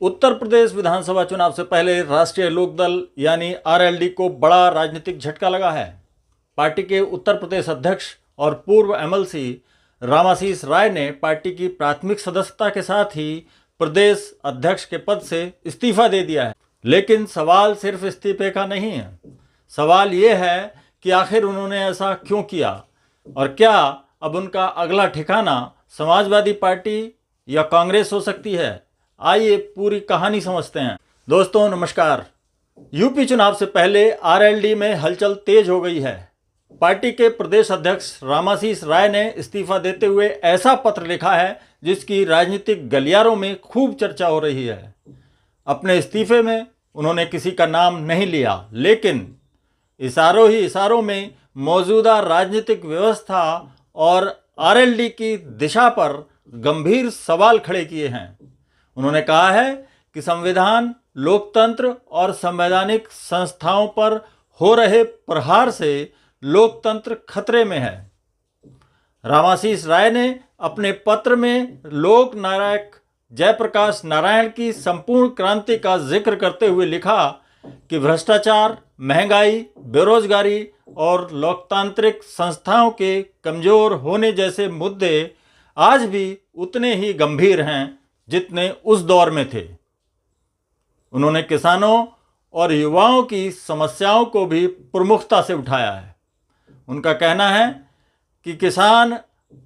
उत्तर प्रदेश विधानसभा चुनाव से पहले राष्ट्रीय लोकदल यानी आरएलडी को बड़ा राजनीतिक झटका लगा है। पार्टी के उत्तर प्रदेश अध्यक्ष और पूर्व एमएलसी रामाशीष राय ने पार्टी की प्राथमिक सदस्यता के साथ ही प्रदेश अध्यक्ष के पद से इस्तीफा दे दिया है। लेकिन सवाल सिर्फ इस्तीफे का नहीं है, सवाल ये है कि आखिर उन्होंने ऐसा क्यों किया और क्या अब उनका अगला ठिकाना समाजवादी पार्टी या कांग्रेस हो सकती है। आइए पूरी कहानी समझते हैं। दोस्तों नमस्कार। यूपी चुनाव से पहले आरएलडी में हलचल तेज हो गई है। पार्टी के प्रदेश अध्यक्ष रामाशीष राय ने इस्तीफा देते हुए ऐसा पत्र लिखा है जिसकी राजनीतिक गलियारों में खूब चर्चा हो रही है। अपने इस्तीफे में उन्होंने किसी का नाम नहीं लिया, लेकिन इशारों ही इशारों में मौजूदा राजनीतिक व्यवस्था और आरएलडी की दिशा पर गंभीर सवाल खड़े किए हैं। उन्होंने कहा है कि संविधान, लोकतंत्र और संवैधानिक संस्थाओं पर हो रहे प्रहार से लोकतंत्र खतरे में है। रामाशीष राय ने अपने पत्र में लोक नायक जयप्रकाश नारायण की संपूर्ण क्रांति का जिक्र करते हुए लिखा कि भ्रष्टाचार, महंगाई, बेरोजगारी और लोकतांत्रिक संस्थाओं के कमजोर होने जैसे मुद्दे आज भी उतने ही गंभीर हैं जितने उस दौर में थे। उन्होंने किसानों और युवाओं की समस्याओं को भी प्रमुखता से उठाया है। उनका कहना है कि किसान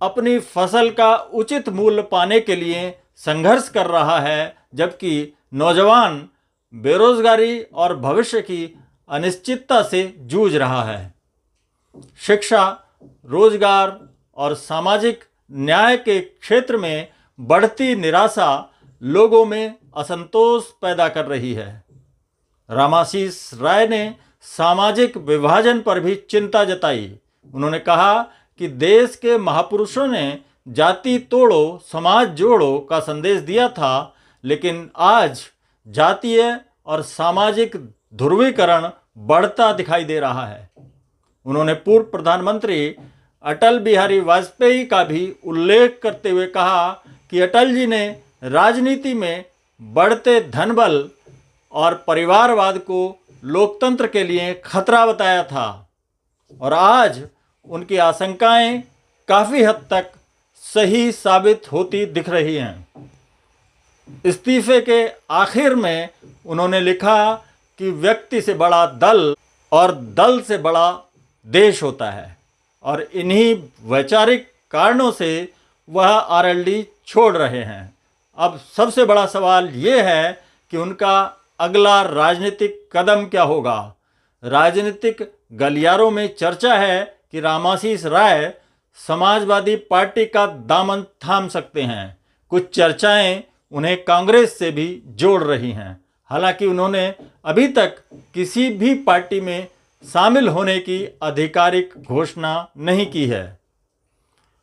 अपनी फसल का उचित मूल्य पाने के लिए संघर्ष कर रहा है, जबकि नौजवान बेरोजगारी और भविष्य की अनिश्चितता से जूझ रहा है। शिक्षा, रोजगार और सामाजिक न्याय के क्षेत्र में बढ़ती निराशा लोगों में असंतोष पैदा कर रही है। रामाशीष राय ने सामाजिक विभाजन पर भी चिंता जताई। उन्होंने कहा कि देश के महापुरुषों ने जाति तोड़ो समाज जोड़ो का संदेश दिया था, लेकिन आज जातीय और सामाजिक ध्रुवीकरण बढ़ता दिखाई दे रहा है। उन्होंने पूर्व प्रधानमंत्री अटल बिहारी वाजपेयी का भी उल्लेख करते हुए कहा कि अटल जी ने राजनीति में बढ़ते धनबल और परिवारवाद को लोकतंत्र के लिए खतरा बताया था और आज उनकी आशंकाएं काफ़ी हद तक सही साबित होती दिख रही हैं। इस्तीफे के आखिर में उन्होंने लिखा कि व्यक्ति से बड़ा दल और दल से बड़ा देश होता है और इन्हीं वैचारिक कारणों से वह आरएलडी छोड़ रहे हैं। अब सबसे बड़ा सवाल ये है कि उनका अगला राजनीतिक कदम क्या होगा। राजनीतिक गलियारों में चर्चा है कि रामाशीष राय समाजवादी पार्टी का दामन थाम सकते हैं। कुछ चर्चाएं उन्हें कांग्रेस से भी जोड़ रही हैं। हालांकि उन्होंने अभी तक किसी भी पार्टी में शामिल होने की आधिकारिक घोषणा नहीं की है।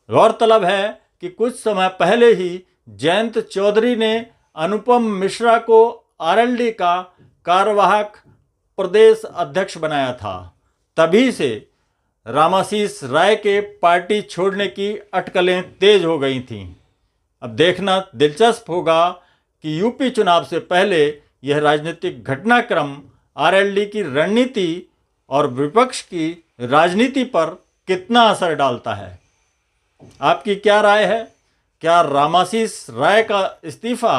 गौरतलब है कि कुछ समय पहले ही जयंत चौधरी ने अनुपम मिश्रा को आरएलडी का कार्यवाहक प्रदेश अध्यक्ष बनाया था। तभी से रामाशीष राय के पार्टी छोड़ने की अटकलें तेज हो गई थीं। अब देखना दिलचस्प होगा कि यूपी चुनाव से पहले यह राजनीतिक घटनाक्रम आरएलडी की रणनीति और विपक्ष की राजनीति पर कितना असर डालता है। आपकी क्या राय है? क्या रामाशीष राय का इस्तीफा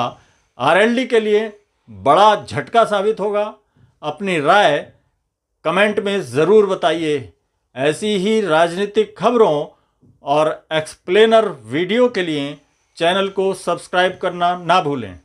आरएलडी के लिए बड़ा झटका साबित होगा? अपनी राय कमेंट में ज़रूर बताइए। ऐसी ही राजनीतिक खबरों और एक्सप्लेनर वीडियो के लिए चैनल को सब्सक्राइब करना ना भूलें।